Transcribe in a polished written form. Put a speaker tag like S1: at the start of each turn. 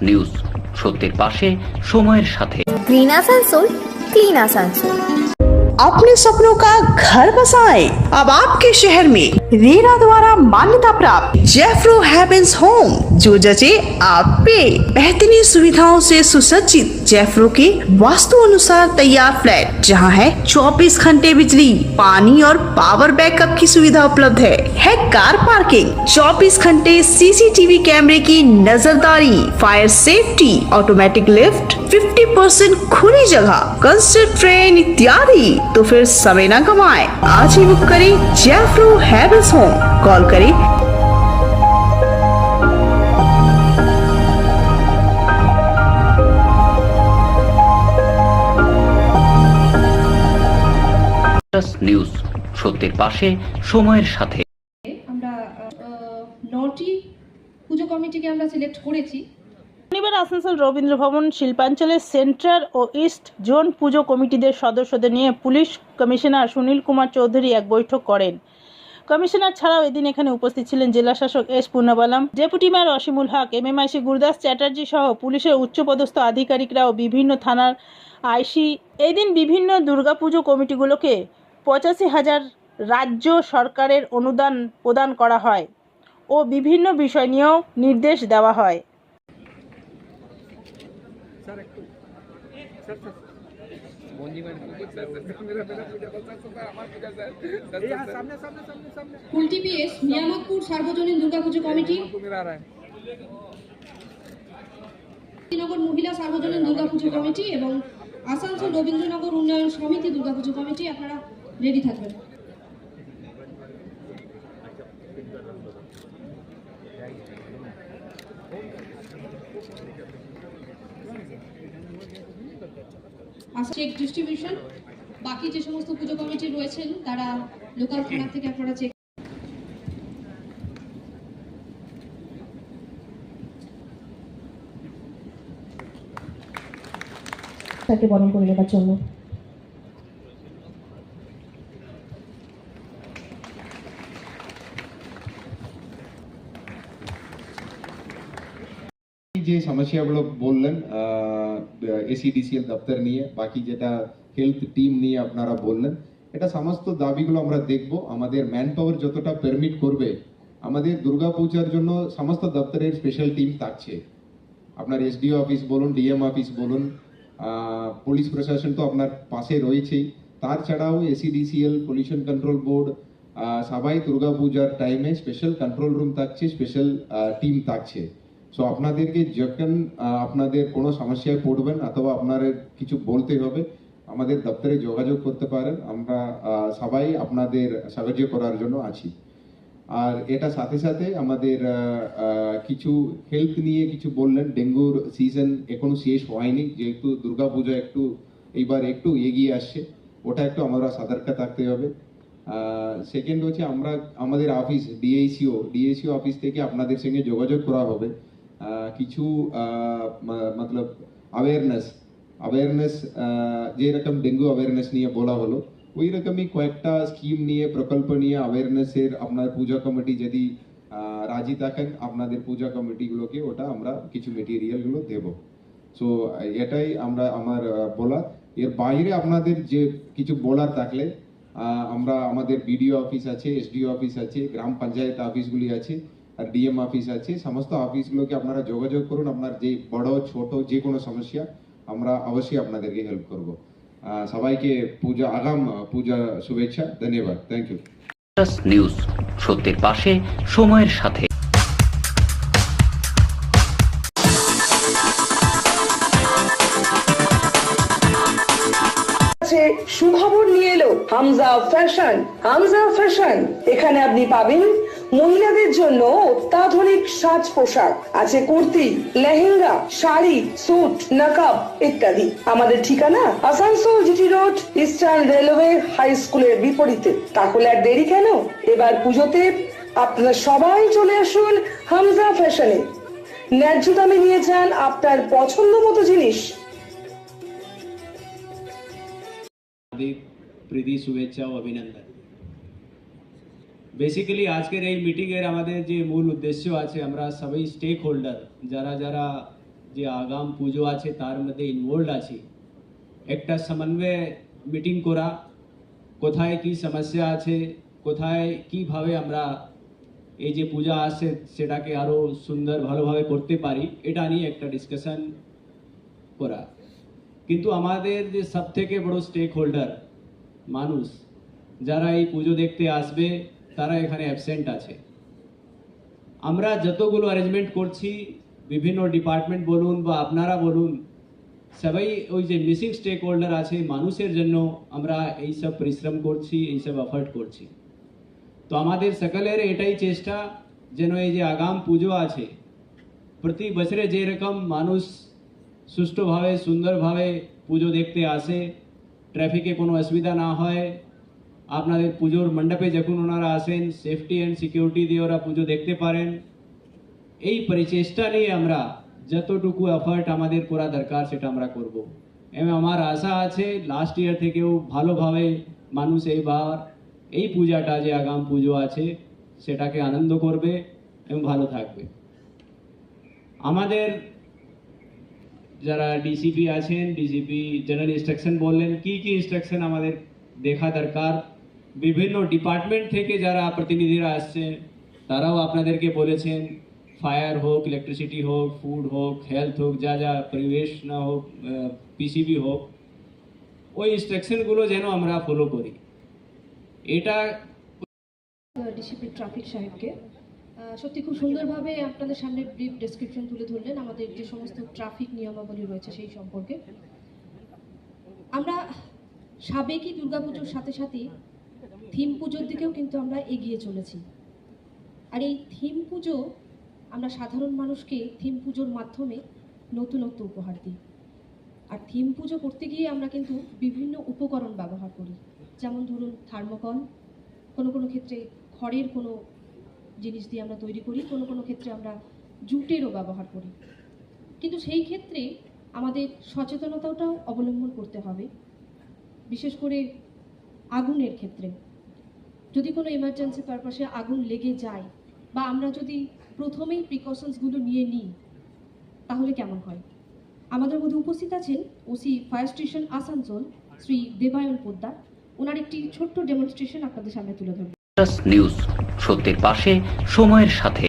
S1: News সত্যের পাশে সময়ের সাথে।
S2: Green Asansol clean Asansol.
S3: अपने सपनों का घर बसाएं अब आपके शहर में रेरा द्वारा मान्यता प्राप्त जेफ्रो हेवेंस होम, जो जचे आप पे। बेहतरीन सुविधाओं से सुसज्जित जेफ्रो के वास्तु अनुसार तैयार फ्लैट, जहां है 24 घंटे बिजली, पानी और पावर बैकअप की सुविधा उपलब्ध है कार पार्किंग, 24 घंटे सीसीटीवी कैमरे की नजरदारी, फायर सेफ्टी, ऑटोमेटिक लिफ्ट, 50% खुली जगह, कंस्ट्रक्ट ट्रेन इत्यादि। तो फिर समय न गवाएं, आज ही बुक करें जेफ्रो हेवेंस होम। कॉल करें
S1: নিউজ সত্যের পাশে সময়ের সাথে।
S4: আমরা 9টি পুজো কমিটিকে আমরা সিলেক্ট করেছি।
S5: শনিবার আসানসোল রবীন্দ্র ভবন শিল্পাঞ্চলের সেন্ট্রাল ও ইস্ট জোন পুজো কমিটিদের সদস্যদের নিয়ে পুলিশ কমিশনার সুনীল কুমার চৌধুরী এক বৈঠক করেন। কমিশনার ছাড়াও এদিন এখানে উপস্থিত ছিলেন জেলা শাসক S Purnabalam, deputy mayor Asimul হক, এমএমআইসি গুরদাস চ্যাটার্জি সহ পুলিশের উচ্চপদস্থ আধিকারিকরা ও বিভিন্ন থানার আইসি। এই দিন বিভিন্ন দুর্গাপুজো কমিটিগুলোকে 85,000 রাজ্য সরকারের অনুদান প্রদান করা হয় ও বিভিন্ন বিষয় নিয়েও নির্দেশ দেওয়া হয়।
S4: কুলটিপিএস নিয়ামতপুর সার্বজনীন দুর্গাপুজো কমিটি, নগর মহিলা সার্বজনীন দুর্গাপুজো কমিটি এবং আসানসোল রবীন্দ্রনগর উন্নয়ন সমিতি দুর্গাপুজো কমিটি আপনারা রেডি থাকবেন। চেক ডিস্ট্রিবিউশন, বাকি যে সমস্ত পুজো কমিটি রয়েছেন তারা লোকাল থানা থেকে আপনারা চেক তাকে বরণ করে নেবার জন্য।
S6: যে সমস্যাগুলো বললেন এসিডিসিএল দপ্তর নিয়ে, বাকি যেটা হেলথ টিম নিয়ে আপনারা বললেন, এটা সমস্ত দাবিগুলো আমরা দেখব। আমাদের ম্যান পাওয়ার যতটা পারমিট করবে, আমাদের দুর্গাপূজার জন্য সমস্ত দপ্তরের স্পেশাল টিম থাকছে। আপনার এসডিও অফিস বলুন, ডিএম অফিস বলুন, পুলিশ প্রশাসন তো আপনার পাশে রয়েছেই, তার ছাড়াও এসিডিসিএল, পলিউশন কন্ট্রোল বোর্ড, সবাই দুর্গাপূজার টাইমে স্পেশাল কন্ট্রোল রুম থাকছে, স্পেশাল টিম থাকছে। সো আপনাদেরকে যখন আপনাদের কোনো সমস্যায় পড়বেন অথবা আপনাদের কিছু বলতে হবে, আমাদের দপ্তরে যোগাযোগ করতে পারেন। আমরা সবাই আপনাদের সাহায্য করার জন্য আছি। আর এটা সাথে সাথে আমাদের কিছু হেলথ নিয়ে কিছু বললেন। ডেঙ্গুর সিজন এখনো শেষ হয়নি, যেহেতু দুর্গাপূজা এইবার একটু এগিয়ে আসছে, ওটা একটু আমরা সতর্ক থাকতে হবে। সেকেন্ড হচ্ছে আমাদের অফিস ডিএসিও অফিস থেকে আপনাদের সঙ্গে যোগাযোগ করা হবে। কিছু মতলব অ্যাওয়ারনেস যেরকম ডেঙ্গু অ্যাওয়ারনেস নিয়ে বলা হলো, ওই রকমই কয়েকটা স্কিম নিয়ে, প্রকল্প নিয়ে অ্যাওয়ারনেসের আপনার পূজা কমিটি যদি রাজি থাকেন, আপনাদের পূজা কমিটিগুলোকে ওটা আমরা কিছু মেটেরিয়ালগুলো দেব। সো এটাই আমার বলা। এর বাইরে আপনাদের যে কিছু বলার থাকলে আমাদের বিডিও অফিস আছে, এসডিও অফিস আছে, গ্রাম পঞ্চায়েত অফিসগুলি আছে, আর ডিএম অফিস আছে। সমস্ত অফিসগুলোকে আপনারা যোগাযোগ করুন। আপনার যে বড় ছোট যে কোনো সমস্যা, আমরা অবশ্যই আপনাদেরকে হেল্প করব। সবাইকে আগাম পূজা শুভেচ্ছা, ধন্যবাদ, থ্যাংক ইউ।
S1: নিউজ সত্যের পাশে সময়ের সাথে।
S3: সুখবর নিয়ে এলো হামজা ফ্যাশন। এখানে আপনি পাবেন মহিলাদের জন্য অত্যাধুনিক সাজ পোশাক, আছে কুর্তি, লেহেঙ্গা, শাড়ি, স্যুট, নকাব ইত্যাদি। আমাদের ঠিকানা Asansol GT road, Eastern Railway high স্কুলের বিপরীতে। তাহলে আর দেরি কেন, এবার পুজোতে আপনারা সবাই চলে আসুন হামজা ফ্যাশনে। ন্যায্য দামে নিয়ে যান আপনার পছন্দ মতো জিনিস।
S7: প্রীতি শুভেচ্ছা ও অভিনন্দন। বেসিক্যালি আজকের এই মিটিংয়ের আমাদের যে মূল উদ্দেশ্য আছে, আমরা সবাই স্টেক হোল্ডার যারা যে আগাম পুজো আছে তার মধ্যে ইনভলভড আছি একটা সমন্বয় মিটিং করা কোথায় কি সমস্যা আছে কোথায় কিভাবে আমরা এই যে পূজা আছে সেটাকে আরো সুন্দর ভালোভাবে করতে পারি এটা নিয়ে একটা ডিসকাশন করা কিন্তু আমাদের যে সবথেকে বড় স্টেক হোল্ডার মানুষ যারা এই পুজো দেখতে আসবে তারা এখানে অ্যাবসেন্ট আছে আমরা যতগুলো অ্যারেঞ্জমেন্ট করছি বিভিন্ন ডিপার্টমেন্ট বলুন বা আপনারা বলুন সবাই ওই যে মিসিং স্টেক হোল্ডার আছে মানুষের জন্য আমরা এই সব পরিশ্রম করছি এই সব এফর্ট করছি তো আমাদের সকলের এটাই চেষ্টা যেন এই যে আগাম পুজো আছে প্রতি বছরে যেরকম মানুষ সুষ্ঠুভাবে সুন্দরভাবে পুজো দেখতে আসে ট্রাফিকে কোনো অসুবিধা না হয় আপনাদের পুজোর মণ্ডপে যখন ওনারা আসেন সেফটি অ্যান্ড সিকিউরিটি দিয়ে ওরা পুজো দেখতে পারেন এই পরিচেষ্টা নিয়ে আমরা যতটুকু এফর্ট আমাদের করা দরকার সেটা আমরা করব এবং আমার আশা আছে লাস্ট ইয়ার থেকেও ভালোভাবে মানুষ এইবার এই পূজাটা যে আগাম পুজো আছে সেটাকে আনন্দ করবে এবং ভালো থাকবে আমাদের যারা ডিসিপি আছেন ডিসিপি জেনারেল ইনস্ট্রাকশন বললেন কি কি ইনস্ট্রাকশন আমাদের দেখা দরকার বিভিন্ন ডিপার্টমেন্ট থেকে যারা প্রতিনিধিরা আসছেন তারাও আপনাদেরকে বলেছেন ফায়ার হোক ইলেকট্রিসিটি হোক ফুড হোক হেলথ হোক যা যা পরিবেশ না হোক পিসিবি হোক ওই ইনস্ট্রাকশনগুলো যেন আমরা ফলো করি এটা
S4: ডিসিপি ট্রাফিক সাহেবকে সত্যি খুব সুন্দরভাবে আপনাদের সামনে ব্রিফ ডেসক্রিপশন তুলে ধরলেন আমাদের যে সমস্ত ট্রাফিক নিয়মাবলী রয়েছে সেই সম্পর্কে আমরা সাবেকি দুর্গাপুজোর সাথে সাথে থিম পুজোর দিকেও কিন্তু আমরা এগিয়ে চলেছি আর এই থিম পুজো আমরা সাধারণ মানুষকে থিম পুজোর মাধ্যমে নতুনত্ব উপহার দিই আর থিম পুজো করতে গিয়ে আমরা কিন্তু বিভিন্ন উপকরণ ব্যবহার করি যেমন ধরুন থার্মোকল কোনো কোনো ক্ষেত্রে খড়ের কোনো জিনিস দিয়ে আমরা তৈরি করি কোনো কোনো ক্ষেত্রে আমরা জুটেরও ব্যবহার করি কিন্তু সেই ক্ষেত্রে আমাদের সচেতনতাটাও অবলম্বন করতে হবে বিশেষ করে আগুনের ক্ষেত্রে যদি কোনো এমার্জেন্সি পারপাসে আগুন লেগে যায় বা আমরা যদি প্রথমেই প্রিকশনসগুলো নিয়ে নিই তাহলে কেমন হয় আমাদের মধ্যে উপস্থিত আছেন OC fire station Asansol Shri Debayan Poddar ওনার একটি ছোট্ট ডেমনস্ট্রেশন আপনাদের সামনে তুলে ধরবেন
S1: নিউজ সত্যের পাশে সময়ের সাথে।